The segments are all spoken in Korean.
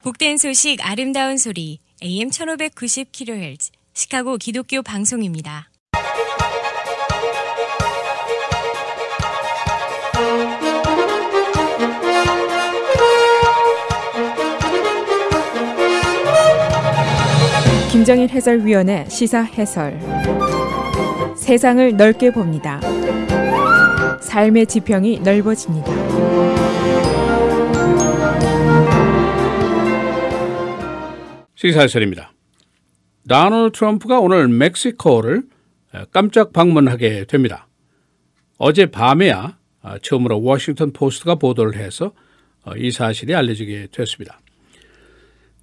복된 소식 아름다운 소리 AM 1590kHz 시카고 기독교 방송입니다. 김정일 해설위원의 시사 해설. 세상을 넓게 봅니다. 삶의 지평이 넓어집니다. 시사 해설입니다. 도널드 트럼프가 오늘 멕시코를 깜짝 방문하게 됩니다. 어제 밤에야 처음으로 워싱턴 포스트가 보도를 해서 이 사실이 알려지게 됐습니다.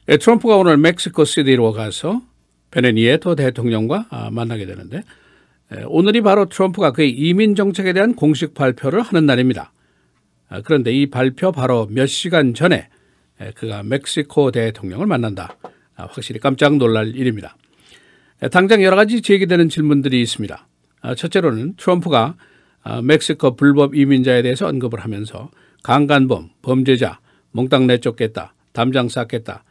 트럼프가 오늘 멕시코 시티로 가서 페냐 니에토 대통령과 만나게 되는데 오늘이 바로 트럼프가 그의 이민 정책에 대한 공식 발표를 하는 날입니다. 그런데 이 발표 바로 몇 시간 전에 그가 멕시코 대통령을 만난다. 확실히 깜짝 놀랄 일입니다. 당장 여러 가지 제기되는 질문들이 있습니다. 첫째로는 트럼프가 멕시코 불법 이민자에 대해서 언급을 하면서 강간범, 범죄자, 몽땅 내쫓겠다, 담장 쌓겠다,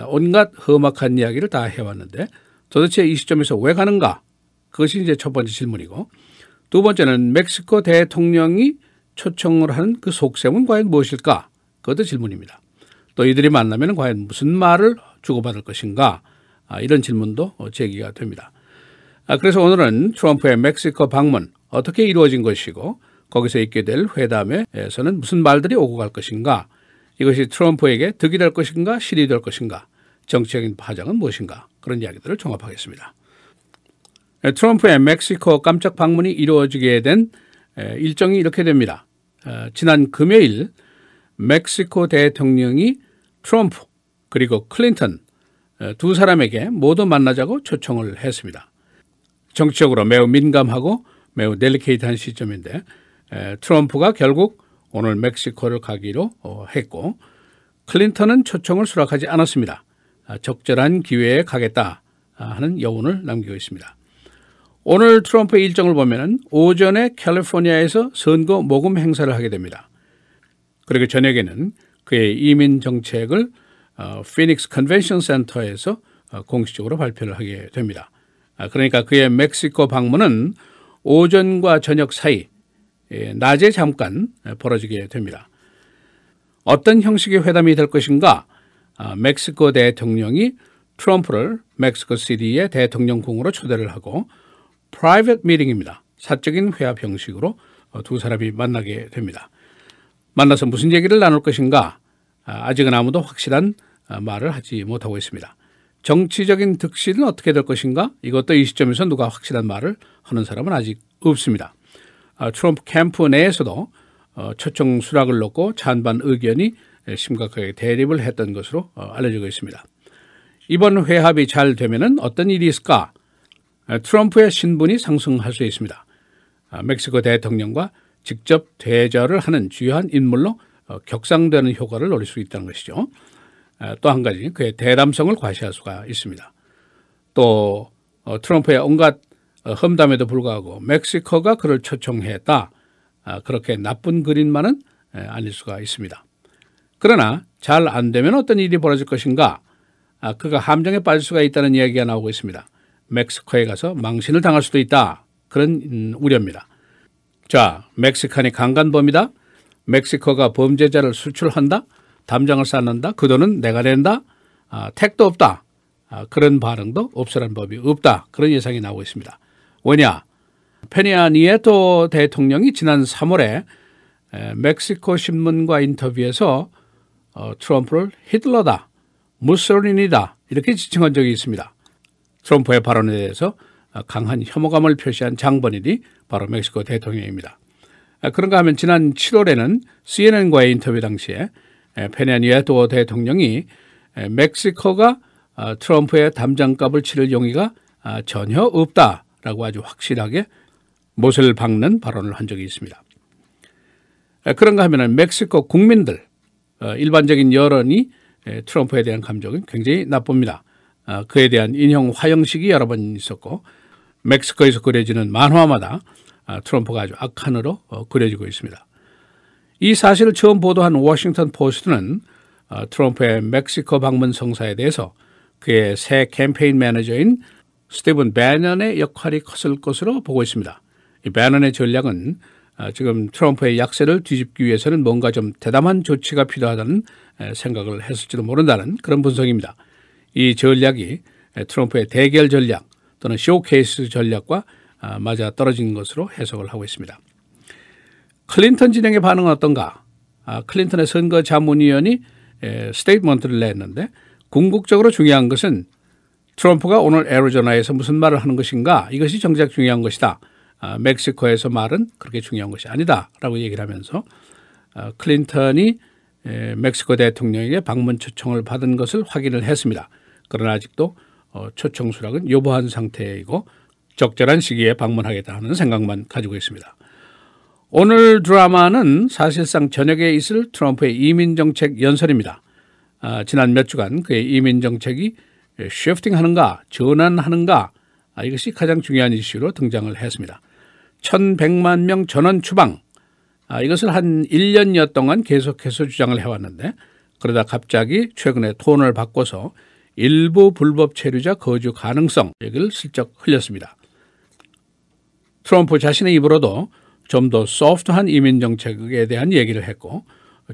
온갖 험악한 이야기를 다 해왔는데 도대체 이 시점에서 왜 가는가? 그것이 이제 첫 번째 질문이고, 두 번째는 멕시코 대통령이 초청을 하는 그 속셈은 과연 무엇일까? 그것도 질문입니다. 또 이들이 만나면 과연 무슨 말을 주고받을 것인가? 이런 질문도 제기가 됩니다. 그래서 오늘은 트럼프의 멕시코 방문 어떻게 이루어진 것이고 거기서 있게 될 회담에서는 무슨 말들이 오고 갈 것인가? 이것이 트럼프에게 득이 될 것인가 실이 될 것인가? 정치적인 파장은 무엇인가? 그런 이야기들을 종합하겠습니다. 트럼프의 멕시코 깜짝 방문이 이루어지게 된 일정이 이렇게 됩니다. 지난 금요일 멕시코 대통령이 트럼프 그리고 클린턴 두 사람에게 모두 만나자고 초청을 했습니다. 정치적으로 매우 민감하고 매우 델리케이트한 시점인데 트럼프가 결국 오늘 멕시코를 가기로 했고 클린턴은 초청을 수락하지 않았습니다. 적절한 기회에 가겠다 하는 여운을 남기고 있습니다. 오늘 트럼프의 일정을 보면 오전에 캘리포니아에서 선거 모금 행사를 하게 됩니다. 그리고 저녁에는 그의 이민 정책을 피닉스 컨벤션 센터에서 공식적으로 발표를 하게 됩니다. 그러니까 그의 멕시코 방문은 오전과 저녁 사이 낮에 잠깐 벌어지게 됩니다. 어떤 형식의 회담이 될 것인가? 멕시코 대통령이 트럼프를 멕시코 시티의 대통령궁으로 초대를 하고 프라이빗 미팅입니다. 사적인 회합 형식으로 두 사람이 만나게 됩니다. 만나서 무슨 얘기를 나눌 것인가? 아직은 아무도 확실한 말을 하지 못하고 있습니다. 정치적인 득실은 어떻게 될 것인가? 이것도 이 시점에서 누가 확실한 말을 하는 사람은 아직 없습니다. 트럼프 캠프 내에서도 초청 수락을 놓고 찬반 의견이 심각하게 대립을 했던 것으로 알려지고 있습니다. 이번 회합이 잘 되면은 어떤 일이 있을까? 트럼프의 신분이 상승할 수 있습니다. 멕시코 대통령과 직접 대절을 하는 주요한 인물로 격상되는 효과를 노릴 수 있다는 것이죠. 또 한 가지 그의 대담성을 과시할 수가 있습니다. 또 트럼프의 온갖 험담에도 불구하고 멕시코가 그를 초청했다. 그렇게 나쁜 그림만은 아닐 수가 있습니다. 그러나 잘 안 되면 어떤 일이 벌어질 것인가? 그가 함정에 빠질 수가 있다는 이야기가 나오고 있습니다. 멕시코에 가서 망신을 당할 수도 있다. 그런 우려입니다. 자, 멕시칸이 강간범이다. 멕시코가 범죄자를 수출한다. 담장을 쌓는다. 그 돈은 내가 낸다. 택도 없다. 그런 반응도 없으란 법이 없다. 그런 예상이 나오고 있습니다. 왜냐? 페냐 니에토 대통령이 지난 3월에 멕시코 신문과 인터뷰에서 트럼프를 히틀러다, 무솔리니다 이렇게 지칭한 적이 있습니다. 트럼프의 발언에 대해서 강한 혐오감을 표시한 장본인이 바로 멕시코 대통령입니다. 그런가 하면 지난 7월에는 CNN과의 인터뷰 당시에 페냐 니에토 대통령이 멕시코가 트럼프의 담장값을 치를 용의가 전혀 없다라고 아주 확실하게 못을 박는 발언을 한 적이 있습니다. 그런가 하면 멕시코 국민들, 일반적인 여론이 트럼프에 대한 감정은 굉장히 나쁩니다. 그에 대한 인형 화형식이 여러 번 있었고 멕시코에서 그려지는 만화마다 트럼프가 아주 악한으로 그려지고 있습니다. 이 사실을 처음 보도한 워싱턴 포스트는 트럼프의 멕시코 방문 성사에 대해서 그의 새 캠페인 매니저인 스티븐 배넌의 역할이 컸을 것으로 보고 있습니다. 이 배넌의 전략은 지금 트럼프의 약세를 뒤집기 위해서는 뭔가 좀 대담한 조치가 필요하다는 생각을 했을지도 모른다는 그런 분석입니다. 이 전략이 트럼프의 대결 전략 또는 쇼케이스 전략과 맞아 떨어진 것으로 해석을 하고 있습니다. 클린턴 진영의 반응은 어떤가? 클린턴의 선거자문위원이 스테이트먼트를 냈는데 궁극적으로 중요한 것은 트럼프가 오늘 애리조나에서 무슨 말을 하는 것인가? 이것이 정작 중요한 것이다. 멕시코에서 말은 그렇게 중요한 것이 아니다라고 얘기를 하면서 클린턴이 멕시코 대통령에게 방문 초청을 받은 것을 확인을 했습니다. 그러나 아직도 초청 수락은 요구한 상태이고 적절한 시기에 방문하겠다 하는 생각만 가지고 있습니다. 오늘 드라마는 사실상 저녁에 있을 트럼프의 이민정책 연설입니다. 지난 몇 주간 그의 이민정책이 쉬프팅하는가 전환하는가 이것이 가장 중요한 이슈로 등장을 했습니다. 1100만 명 전원 추방 이것을 한 1년여 동안 계속해서 주장을 해왔는데 그러다 갑자기 최근에 톤을 바꿔서 일부 불법 체류자 거주 가능성 얘기를 슬쩍 흘렸습니다. 트럼프 자신의 입으로도 좀 더 소프트한 이민 정책에 대한 얘기를 했고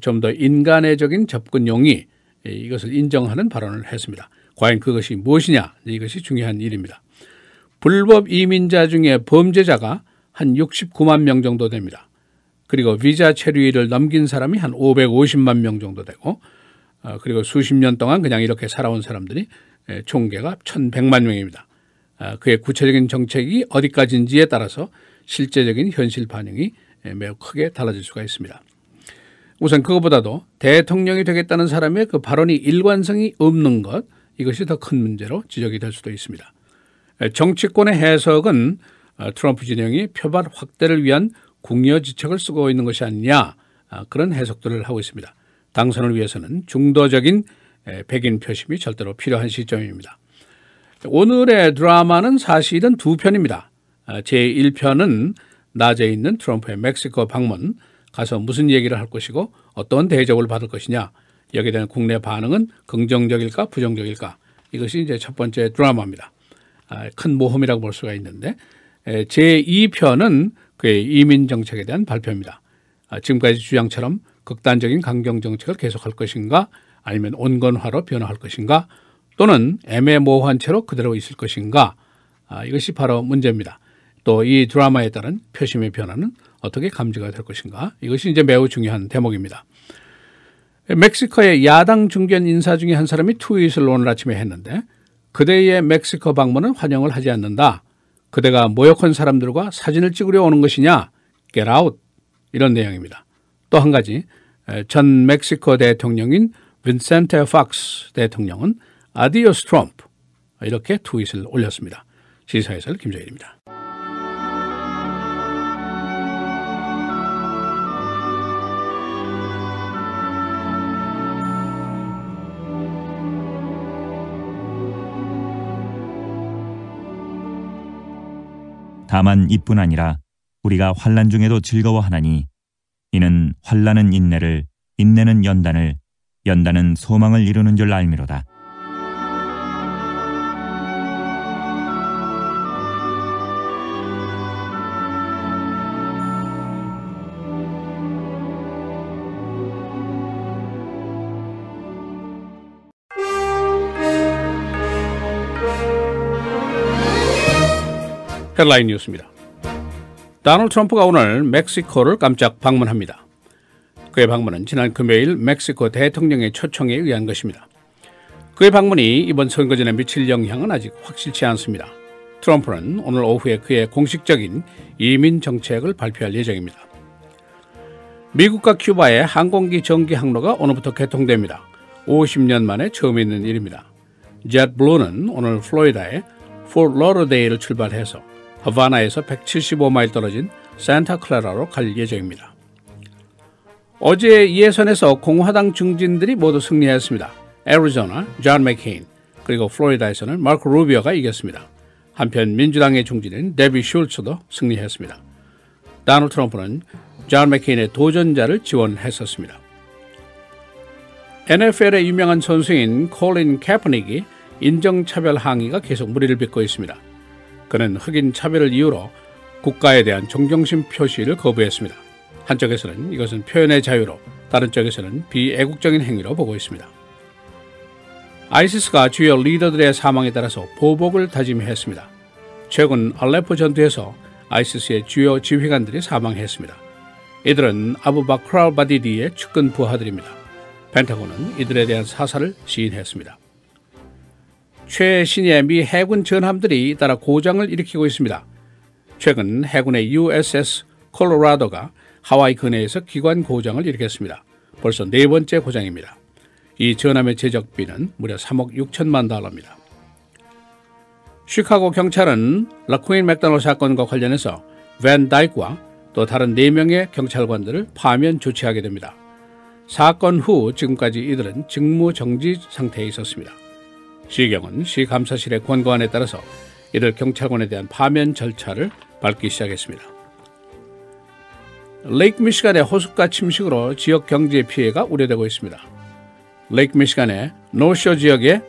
좀 더 인간애적인 접근 용이 이것을 인정하는 발언을 했습니다. 과연 그것이 무엇이냐 이것이 중요한 일입니다. 불법 이민자 중에 범죄자가 한 69만 명 정도 됩니다. 그리고 비자 체류일을 넘긴 사람이 한 550만 명 정도 되고 그리고 수십 년 동안 그냥 이렇게 살아온 사람들이 총계가 1100만 명입니다. 그의 구체적인 정책이 어디까지인지에 따라서 실제적인 현실 반영이 매우 크게 달라질 수가 있습니다. 우선 그것보다도 대통령이 되겠다는 사람의 그 발언이 일관성이 없는 것 이것이 더 큰 문제로 지적이 될 수도 있습니다. 정치권의 해석은 트럼프 진영이 표밭 확대를 위한 궁여지책을 쓰고 있는 것이 아니냐 그런 해석들을 하고 있습니다. 당선을 위해서는 중도적인 백인 표심이 절대로 필요한 시점입니다. 오늘의 드라마는 사실은 두 편입니다. 제1편은 낮에 있는 트럼프의 멕시코 방문 가서 무슨 얘기를 할 것이고 어떤 대접을 받을 것이냐 여기에 대한 국내 반응은 긍정적일까 부정적일까 이것이 이제 첫 번째 드라마입니다. 큰 모험이라고 볼 수가 있는데 제2편은 그의 이민 정책에 대한 발표입니다. 지금까지 주장처럼 극단적인 강경 정책을 계속할 것인가 아니면 온건화로 변화할 것인가 또는 애매모호한 채로 그대로 있을 것인가 이것이 바로 문제입니다. 또 이 드라마에 따른 표심의 변화는 어떻게 감지가 될 것인가 이것이 이제 매우 중요한 대목입니다. 멕시코의 야당 중견 인사 중에 한 사람이 트윗을 오늘 아침에 했는데 그대의 멕시코 방문은 환영을 하지 않는다. 그대가 모욕한 사람들과 사진을 찍으려 오는 것이냐? Get out. 이런 내용입니다. 또 한 가지 전 멕시코 대통령인 빈센테 팍스 대통령은 아디오스 트럼프 이렇게 트윗을 올렸습니다. 시사해설 김정일입니다. 다만 이뿐 아니라 우리가 환난 중에도 즐거워하나니 이는 환난은 인내를 인내는 연단을 연단은 소망을 이루는 줄 알미로다. 헤드라인 뉴스입니다. 도널드 트럼프가 오늘 멕시코를 깜짝 방문합니다. 그의 방문은 지난 금요일 멕시코 대통령의 초청에 의한 것입니다. 그의 방문이 이번 선거전에 미칠 영향은 아직 확실치 않습니다. 트럼프는 오늘 오후에 그의 공식적인 이민 정책을 발표할 예정입니다. 미국과 큐바의 항공기 전기 항로가 오늘부터 개통됩니다. 50년 만에 처음 있는 일입니다. jetblue는 오늘 플로리다의 포트 로더데일을 출발해서 하바나에서 175마일 떨어진 산타클라라로 갈 예정입니다. 어제 예선에서 공화당 중진들이 모두 승리했습니다. 애리조나 존 맥케인 그리고 플로리다에서는 마크 루비오가 이겼습니다. 한편 민주당의 중진인 데비 슐츠도 승리했습니다. 도널드 트럼프는 존 맥케인의 도전자를 지원했었습니다. NFL의 유명한 선수인 콜린 캐퍼닉이 인정차별 항의가 계속 무리를 빚고 있습니다. 그는 흑인 차별을 이유로 국가에 대한 존경심 표시를 거부했습니다. 한쪽에서는 이것은 표현의 자유로, 다른 쪽에서는 비애국적인 행위로 보고 있습니다. 아이시스가 주요 리더들의 사망에 따라서 보복을 다짐했습니다. 최근 알레포 전투에서 아이시스의 주요 지휘관들이 사망했습니다. 이들은 아부바크르 알바디디의 측근 부하들입니다. 펜타곤은 이들에 대한 사살을 시인했습니다. 최신의 미 해군 전함들이 잇따라 고장을 일으키고 있습니다. 최근 해군의 USS 콜로라도가 하와이 근해에서 기관 고장을 일으켰습니다. 벌써 4번째 고장입니다. 이 전함의 제작비는 무려 3억 6천만 달러입니다. 시카고 경찰은 라쿠인 맥도날드 사건과 관련해서 밴 다이크와 또 다른 4명의 경찰관들을 파면 조치하게 됩니다. 사건 후 지금까지 이들은 직무 정지 상태에 있었습니다. 시경은 시 감사실의 권고안에 따라서 이들 경찰관에 대한 파면 절차를 밟기 시작했습니다. 레이크 미시간의 호숫가 침식으로 지역 경제 피해가 우려되고 있습니다. 레이크 미시간의 노쇼 지역의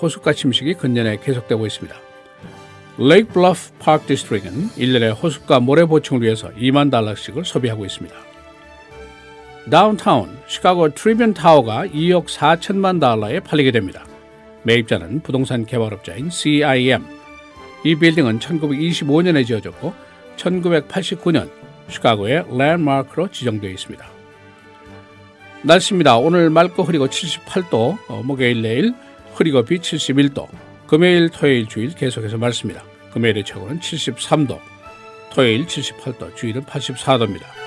호숫가 침식이 근년에 계속되고 있습니다. 레이크 블러프 파크 디스트릭은 1년에 호숫가 모래 보충을 위해서 $20,000씩을 소비하고 있습니다. 다운타운 시카고 트리뷴 타워가 $2억 4천만 달러에 팔리게 됩니다. 매입자는 부동산 개발업자인 CIM. 이 빌딩은 1925년에 지어졌고 1989년 시카고의 랜드마크로 지정되어 있습니다. 날씨입니다. 오늘 맑고 흐리고 78도, 목요일 내일 흐리고 비 71도, 금요일 토요일 주일 계속해서 맑습니다. 금요일의 최고는 73도, 토요일 78도, 주일은 84도입니다.